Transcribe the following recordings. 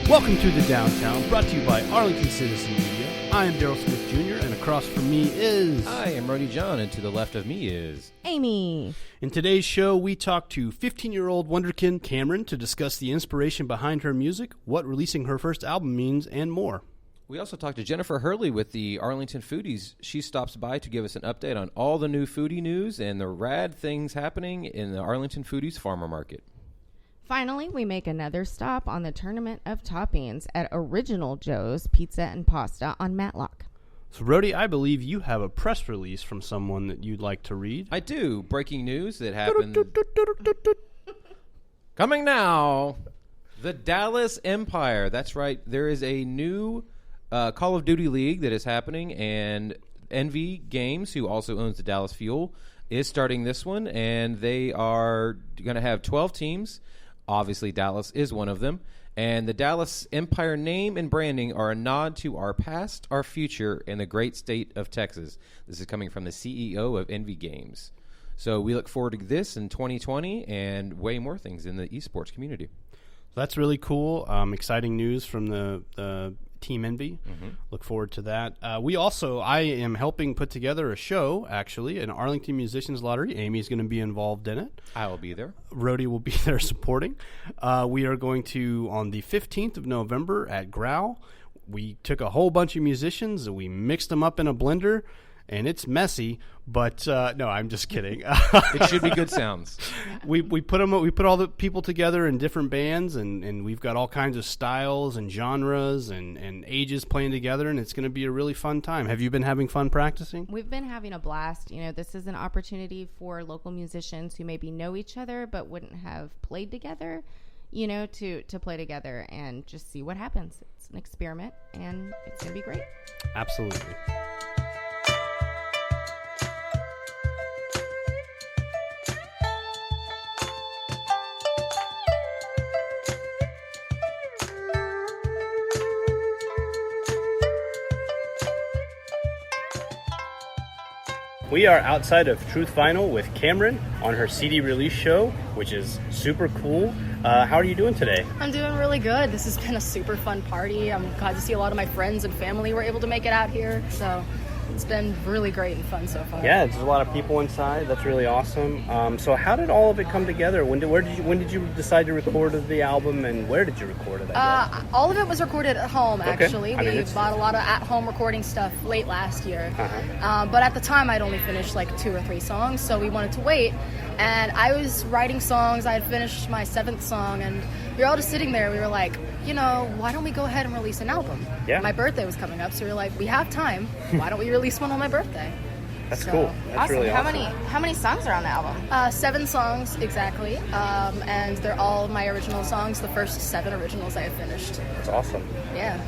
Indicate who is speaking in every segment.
Speaker 1: Welcome to the Downtown, brought to you by Arlington Citizen Media. I am Daryl Smith Jr., and across from me is...
Speaker 2: I am Rody John, and to the left of me is...
Speaker 3: Amy.
Speaker 1: In today's show, we talk to 15-year-old wonderkin Kameryn to discuss the inspiration behind her music, what releasing her first album means, and more.
Speaker 2: We also talked to Jennifer Hurley with the Arlington Foodies. She stops by to give us an update on all the new foodie news and the rad things happening in the Arlington Foodies Farmer Market.
Speaker 3: Finally, we make another stop on the Tournament of Toppings at Original Joe's Pizza and Pasta on Matlock.
Speaker 1: So, Rody, I believe you have a press release from someone that you'd like to read.
Speaker 2: I do. Breaking news that happened. Coming now, the Dallas Empire. That's right. There is a new Call of Duty League that is happening, and Envy Games, who also owns the Dallas Fuel, is starting this one, and they are going to have 12 teams. Obviously, Dallas is one of them. And the Dallas Empire name and branding are a nod to our past, our future, and the great state of Texas. This is coming from the CEO of Envy Games. So we look forward to this in 2020 and way more things in the esports community.
Speaker 1: That's really cool. Exciting news from the Team Envy. Mm-hmm. Look forward to that. I am helping put together a show, actually, an Arlington Musicians Lottery. Amy's going to be involved in it.
Speaker 2: I will be there.
Speaker 1: Rody will be there supporting. We are going to, on the 15th of November at Growl, we took a whole bunch of musicians and we mixed them up in a blender. And it's messy, but no, I'm just kidding.
Speaker 2: It should be good sounds.
Speaker 1: We put all the people together in different bands, and we've got all kinds of styles and genres and ages playing together, and it's going to be a really fun time. Have you been having fun practicing?
Speaker 3: We've been having a blast. You know, this is an opportunity for local musicians who maybe know each other but wouldn't have played together, you know, to play together and just see what happens. It's an experiment, and it's going to be great.
Speaker 1: Absolutely. We are outside of Truth Vinyl with Kameryn on her CD release show, which is super cool. How are you doing today?
Speaker 4: I'm doing really good. This has been a super fun party. I'm glad to see a lot of my friends and family were able to make it out here. So it's been really great and fun so far.
Speaker 1: Yeah, there's a lot of people inside. That's really awesome. So how did all of it come together? When did you decide to record the album, and where did you record it?
Speaker 4: All of it was recorded at home, actually.
Speaker 1: Okay.
Speaker 4: We bought a lot of at-home recording stuff late last year. But at the time, I'd only finished like 2 or 3 songs, so we wanted to wait. And I was writing songs. I had finished my 7th song, and we were all just sitting there. We were like, you know, why don't we go ahead and release an album? Yeah. My birthday was coming up, so we were like, we have time. Why don't we release one on my birthday?
Speaker 1: That's cool. That's
Speaker 3: awesome.
Speaker 1: Really awesome.
Speaker 3: How many songs are on the album?
Speaker 4: 7 songs, exactly. And they're all my original songs, the first 7 originals I have finished.
Speaker 1: That's awesome.
Speaker 4: Yeah.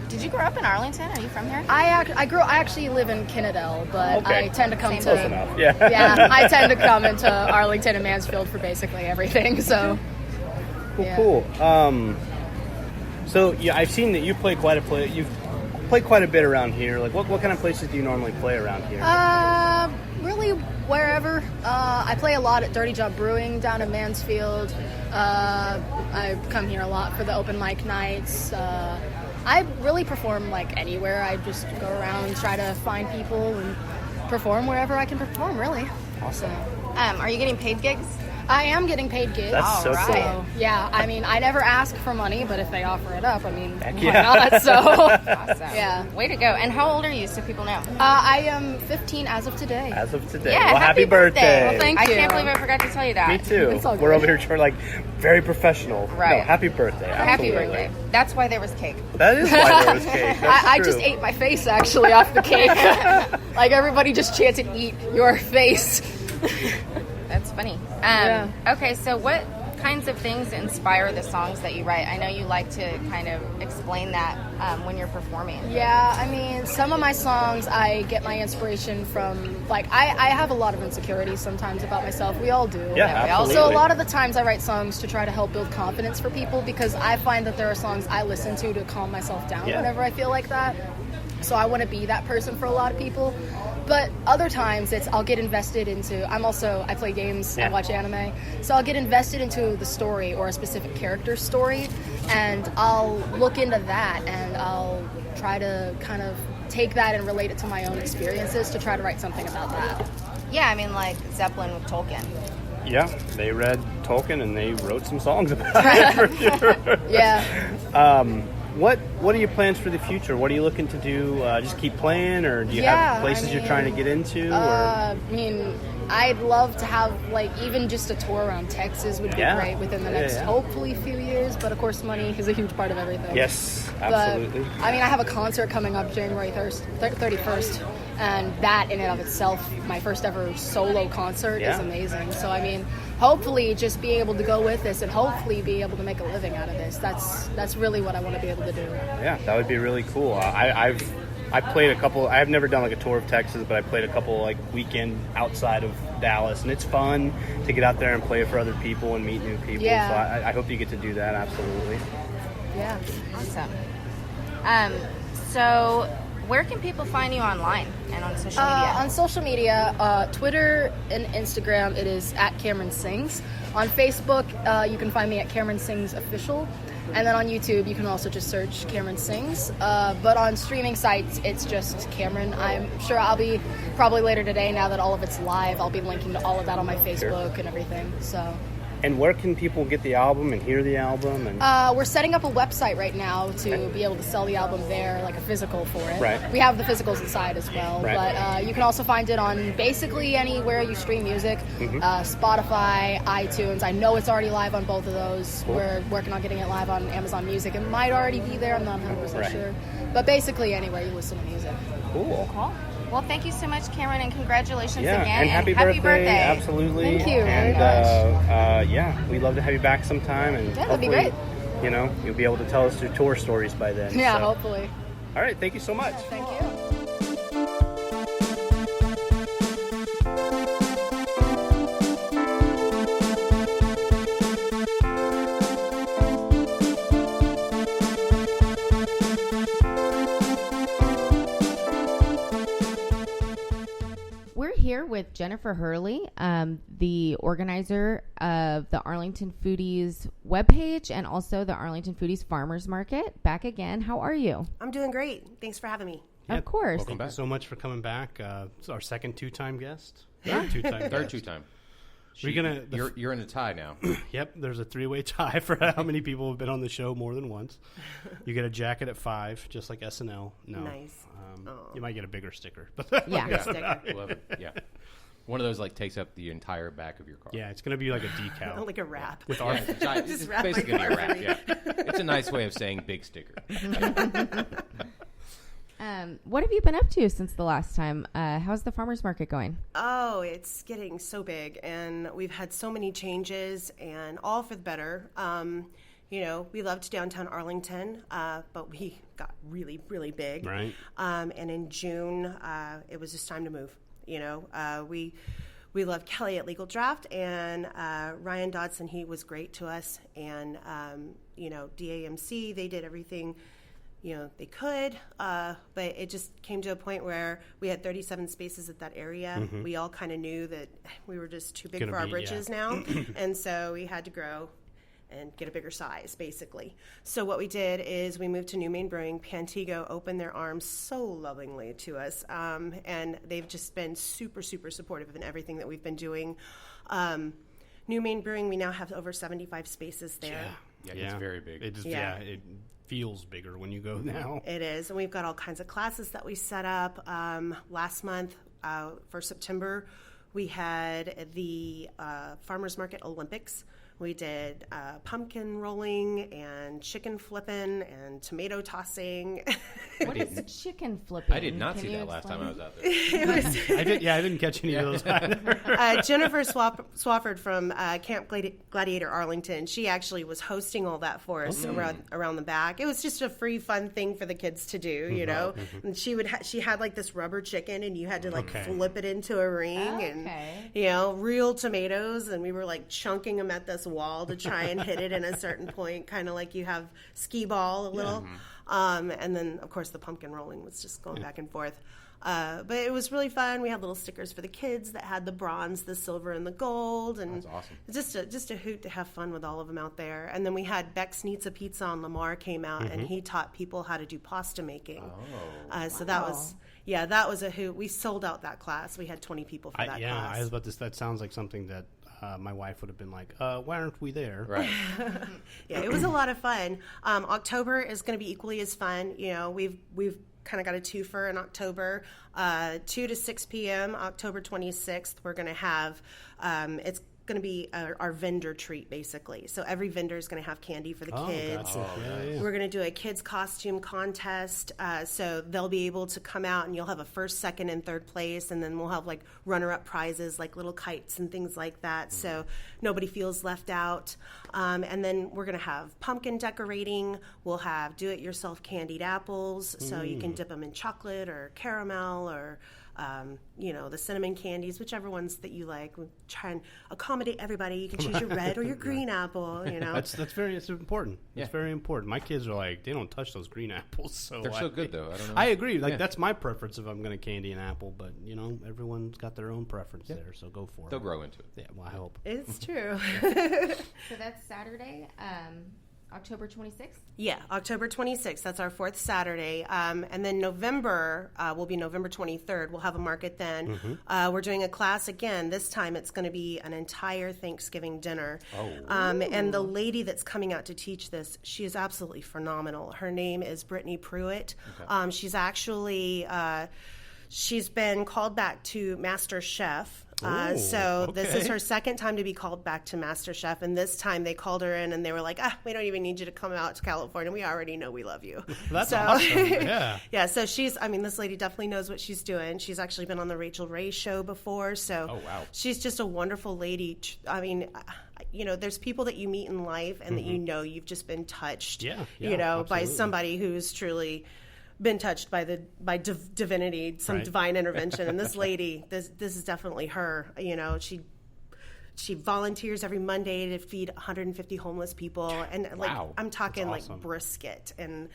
Speaker 3: Did you grow up in Arlington? Are you from here?
Speaker 4: I actually live in Kennedale, but I tend to come to...
Speaker 1: Close enough. Yeah.
Speaker 4: Yeah, I tend to come into Arlington and Mansfield for basically everything, so...
Speaker 1: Cool. So, yeah, I've seen that you play you've played quite a bit around here. Like, what kind of places do you normally play around here?
Speaker 4: Really, wherever. I play a lot at Dirty Job Brewing down in Mansfield. I come here a lot for the open mic nights. I really perform, like, anywhere. I just go around and try to find people and perform wherever I can perform, really.
Speaker 1: Awesome.
Speaker 3: Are you getting paid gigs?
Speaker 4: I am getting paid gigs.
Speaker 1: That's so cool.
Speaker 4: So, yeah, I mean, I never ask for money, but if they offer it up, I mean, why not? So,
Speaker 3: awesome.
Speaker 4: Yeah.
Speaker 3: Way to go. And how old are you, so people know?
Speaker 4: I am 15 as of today.
Speaker 1: As of today.
Speaker 3: Yeah,
Speaker 1: well, happy birthday.
Speaker 4: Well, thank you.
Speaker 3: I can't believe I forgot to tell you that.
Speaker 1: Me too.
Speaker 4: It's all good.
Speaker 1: We're over here trying, like, very professional.
Speaker 3: Right.
Speaker 1: No, happy birthday.
Speaker 3: Happy
Speaker 1: Absolutely.
Speaker 3: birthday. That's why there was cake.
Speaker 1: That is why there was cake. That's
Speaker 4: I
Speaker 1: true.
Speaker 4: just ate my face, actually, off the cake. Like, everybody just chanted, eat your face.
Speaker 3: That's funny.
Speaker 4: Yeah.
Speaker 3: Okay, so what kinds of things inspire the songs that you write? I know you like to kind of explain that when you're performing.
Speaker 4: Yeah, I mean, some of my songs, I get my inspiration from, like, I have a lot of insecurities sometimes about myself. We all do.
Speaker 1: Yeah, absolutely.
Speaker 4: So a lot of the times I write songs to try to help build confidence for people, because I find that there are songs I listen to calm myself down whenever I feel like that. So I want to be that person for a lot of people. But other times I'll get invested into, I play games, I watch anime, so I'll get invested into the story or a specific character's story, and I'll look into that, and I'll try to kind of take that and relate it to my own experiences to try to write something about that.
Speaker 3: Yeah, I mean, like Zeppelin with Tolkien.
Speaker 1: Yeah, they read Tolkien and they wrote some songs about it for sure.
Speaker 4: Yeah.
Speaker 1: What are your plans for the future? What are you looking to do? Just keep playing, or do you have places you're trying to get into?
Speaker 4: I mean, I'd love to have, like, even just a tour around Texas would be great within the next, hopefully, few years. But, of course, money is a huge part of everything.
Speaker 1: Yes, absolutely.
Speaker 4: But, I mean, I have a concert coming up January 31st, and that in and of itself, my first ever solo concert, is amazing. So, I mean, hopefully just being able to go with this and hopefully be able to make a living out of this. That's really what I want to be able to do.
Speaker 1: Yeah, that would be really cool. I've played a couple. I've never done like a tour of Texas, but I played a couple like weekend outside of Dallas, and it's fun to get out there and play for other people and meet new people.
Speaker 4: Yeah.
Speaker 1: So I hope you get to do that. Absolutely.
Speaker 4: Yeah.
Speaker 3: Awesome. So where can people find you online and on social media?
Speaker 4: On social media, Twitter and Instagram, it is at Kameryn Sings. On Facebook, you can find me at Kameryn Sings Official. And then on YouTube, you can also just search Kameryn Sings. But on streaming sites, it's just Kameryn. I'm sure I'll be, probably later today, now that all of it's live, I'll be linking to all of that on my Facebook and everything. So.
Speaker 1: And where can people get the album and hear the album? And
Speaker 4: we're setting up a website right now to be able to sell the album there, like a physical for it.
Speaker 1: Right.
Speaker 4: We have the physicals inside as well.
Speaker 1: Right.
Speaker 4: But you can also find it on basically anywhere you stream music. Spotify, iTunes. I know it's already live on both of those.
Speaker 1: Cool.
Speaker 4: We're working on getting it live on Amazon Music. It might already be there. I'm not 100%
Speaker 1: Right.
Speaker 4: sure. But basically anywhere you listen to music.
Speaker 1: Cool.
Speaker 3: Well, thank you so much, Kameryn, and congratulations again.
Speaker 1: And happy birthday. Absolutely.
Speaker 4: Thank you
Speaker 1: and,
Speaker 4: very
Speaker 1: much. We'd love to have you back sometime. And
Speaker 4: Yeah, that'd be
Speaker 1: hopefully,
Speaker 4: great.
Speaker 1: You know, you'll be able to tell us your tour stories by then.
Speaker 4: Yeah,
Speaker 1: so.
Speaker 4: hopefully.
Speaker 1: All right, thank you so much.
Speaker 4: Thank you.
Speaker 3: We're here with Jennifer Hurley, the organizer of the Arlington Foodies webpage and also the Arlington Foodies Farmers Market. Back again. How are you?
Speaker 5: I'm doing great. Thanks for having me.
Speaker 3: Of course.
Speaker 1: Welcome back. So much for coming back. It's our second two-time guest.
Speaker 2: Third
Speaker 1: Guest.
Speaker 2: two-time.
Speaker 1: You're
Speaker 2: in a tie now.
Speaker 1: Yep, there's a three-way tie for how many people have been on the show more than once. You get a jacket at 5, just like SNL. No,
Speaker 5: Nice.
Speaker 1: You might get a bigger sticker.
Speaker 3: Yeah.
Speaker 5: Sticker.
Speaker 2: Love it. Yeah. One of those like takes up the entire back of your car.
Speaker 1: Yeah, it's going to be like a decal.
Speaker 5: Like a wrap.
Speaker 1: With our
Speaker 2: It's, giant,
Speaker 5: Just
Speaker 2: it's
Speaker 5: wrap my
Speaker 2: basically
Speaker 5: car
Speaker 2: a wrap.
Speaker 5: for me.
Speaker 2: Yeah. It's a nice way of saying big sticker.
Speaker 3: What have you been up to since the last time? How's the farmers market going?
Speaker 5: Oh, it's getting so big, and we've had so many changes, and all for the better. You know, we loved downtown Arlington, but we got really, really big.
Speaker 1: Right.
Speaker 5: And in June, it was just time to move. You know, we love Kelly at Legal Draft, and Ryan Dodson. He was great to us, and you know, DAMC. They did everything, you know, they could, but it just came to a point where we had 37 spaces at that area. We all kind of knew that we were just too big for our britches now, and so we had to grow and get a bigger size, basically. So what we did is we moved to New Main Brewing. Pantego opened their arms so lovingly to us, and they've just been super, super supportive in everything that we've been doing. New Main Brewing, we now have over 75 spaces there.
Speaker 2: Yeah, it's very big.
Speaker 1: It just,
Speaker 5: Yeah.
Speaker 1: it feels bigger when you go now.
Speaker 5: It is, and we've got all kinds of classes that we set up. Last month, for September, we had the Farmers Market Olympics. We did pumpkin rolling and chicken flipping and tomato tossing.
Speaker 3: What is chicken flipping?
Speaker 2: I did not see
Speaker 3: you
Speaker 2: that last time I
Speaker 3: explain?
Speaker 2: was out there.
Speaker 1: I didn't catch any of those either.
Speaker 5: Jennifer Swafford from Camp Gladiator Arlington, she actually was hosting all that for us around the back. It was just a free, fun thing for the kids to do, you know. And she had like this rubber chicken, and you had to like flip it into a ring, and you know, real tomatoes, and we were like chunking them at this wall to try and hit it in a certain point, kind of like you have skee ball a little. And then, of course, the pumpkin rolling was just going back and forth. But it was really fun. We had little stickers for the kids that had the bronze, the silver, and the gold. And
Speaker 2: That's awesome.
Speaker 5: Just a hoot to have fun with all of them out there. And then we had Beck's Nizza Pizza on Lamar came out, and he taught people how to do pasta making. So that was a hoot. We sold out that class. We had 20 people for that class.
Speaker 1: Yeah, I was about to. That sounds like something that my wife would have been like, why aren't we there?
Speaker 2: Right.
Speaker 5: Yeah, it was a lot of fun. October is going to be equally as fun. You know, we've kind of got a twofer in October, 2 to 6 p.m. October 26th. We're going to have it's going to be our vendor treat, basically. So every vendor is going to have candy for the kids.
Speaker 1: Gotcha. Yeah.
Speaker 5: We're going to do a kids costume contest, so they'll be able to come out and you'll have a first, second, and third place, and then we'll have like runner-up prizes like little kites and things like that, so nobody feels left out. And then we're going to have pumpkin decorating. We'll have do-it-yourself candied apples, so you can dip them in chocolate or caramel or the cinnamon candies, whichever ones that you like. We try and accommodate everybody. You can choose your red or your green apple.
Speaker 1: That's it's important.
Speaker 2: Yeah.
Speaker 1: It's very important. My kids are like, they don't touch those green apples. So
Speaker 2: They're so good, though. I don't know.
Speaker 1: I agree. Like that's my preference if I'm going to candy an apple. But everyone's got their own preference there. So go for it.
Speaker 2: They'll grow into it.
Speaker 1: Yeah. Well, I hope.
Speaker 5: It's true.
Speaker 3: So that's Saturday, October 26th?
Speaker 5: Yeah, October 26th. That's our fourth Saturday. And then November will be November 23rd. We'll have a market then. We're doing a class again. This time it's going to be an entire Thanksgiving dinner. And the lady that's coming out to teach this, she is absolutely phenomenal. Her name is Brittany Pruitt. Okay. She's actually... she's been called back to Master Chef. This is her second time to be called back to Master Chef, and this time they called her in and they were like, we don't even need you to come out to California. We already know we love you.
Speaker 1: That's awesome. Yeah.
Speaker 5: Yeah, so this lady definitely knows what she's doing. She's actually been on the Rachel Ray show before, so she's just a wonderful lady. I mean, there's people that you meet in life and that you've just been touched, by somebody who's truly been touched by divinity, some divine intervention. And this lady, this is definitely her. She volunteers every Monday to feed 150 homeless people, and I'm talking like brisket and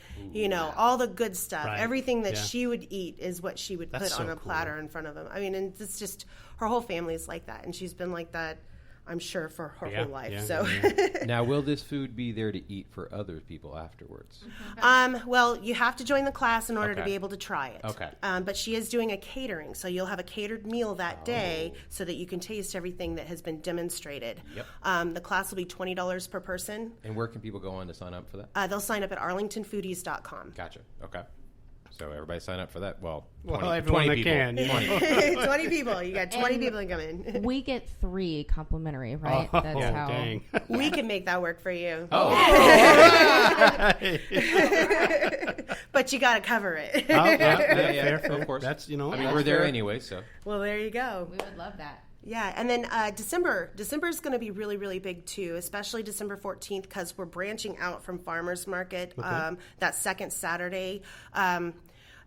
Speaker 5: all the good stuff.
Speaker 1: Right.
Speaker 5: Everything that she would eat is what she would put on a platter in front of them. I mean, and it's just her whole family's like that, and she's been like that, I'm sure, for her whole life.
Speaker 2: Now, will this food be there to eat for other people afterwards?
Speaker 5: Well, you have to join the class in order to be able to try it.
Speaker 2: Okay.
Speaker 5: But she is doing a catering, so you'll have a catered meal that day so that you can taste everything that has been demonstrated.
Speaker 2: Yep.
Speaker 5: The class will be $20 per person.
Speaker 2: And where can people go on to sign up for that?
Speaker 5: They'll sign up at arlingtonfoodies.com.
Speaker 2: Gotcha. Okay. So everybody sign up for that. Well,
Speaker 1: everyone
Speaker 2: 20
Speaker 1: that
Speaker 2: people.
Speaker 1: can.
Speaker 5: 20 people. You got 20 people that come in.
Speaker 3: We get 3 complimentary, right? That's how.
Speaker 1: Dang.
Speaker 5: We can make that work for you. But you got to cover it.
Speaker 1: Fair.
Speaker 2: Of course.
Speaker 1: That's
Speaker 2: we're there anyway, so.
Speaker 5: Well, there you go.
Speaker 3: We would love that.
Speaker 5: Yeah, and then December is going to be really, really big too, especially December 14th because we're branching out from Farmers Market that second Saturday.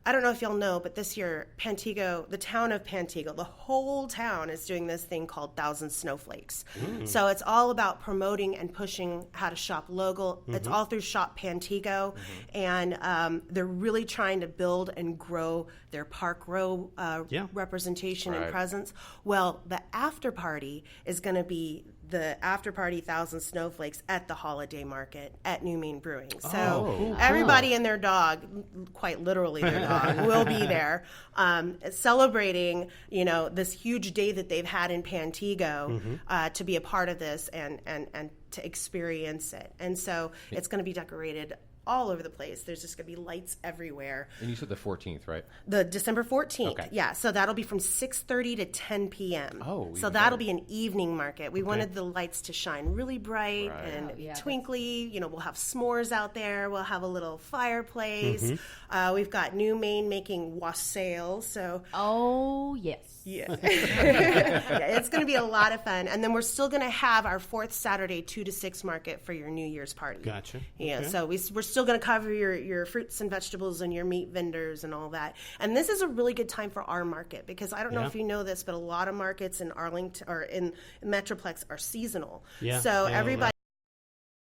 Speaker 5: I don't know if y'all know, but this year, the town of Pantego, the whole town is doing this thing called 1,000 Snowflakes. So it's all about promoting and pushing how to shop local. It's all through Shop Pantego, and they're really trying to build and grow their Park Row representation and presence. Well, the after party is going to be the after party 1,000 Snowflakes at the holiday market at New Main Brewing. So everybody and their dog, quite literally their dog, will be there celebrating, this huge day that they've had in Pantego to be a part of this and to experience it. And so it's going to be decorated all over the place. There's just going to be lights everywhere.
Speaker 2: And you said the 14th, right?
Speaker 5: The December 14th.
Speaker 2: Okay.
Speaker 5: Yeah, so that'll be from 6:30 to 10 p.m.
Speaker 2: Oh,
Speaker 5: so that'll be an evening market. We wanted the lights to shine really bright and twinkly. We'll have s'mores out there. We'll have a little fireplace. We've got New Maine making wassail. So
Speaker 3: yes.
Speaker 5: Yeah. It's going to be a lot of fun. And then we're still going to have our fourth Saturday 2 to 6 market for your New Year's party.
Speaker 1: Gotcha.
Speaker 5: Yeah, so we're still going to cover your fruits and vegetables and your meat vendors and all that. And this is a really good time for our market because I don't know if you know this, but a lot of markets in Arlington or in Metroplex are seasonal.
Speaker 1: Yeah.
Speaker 5: So everybody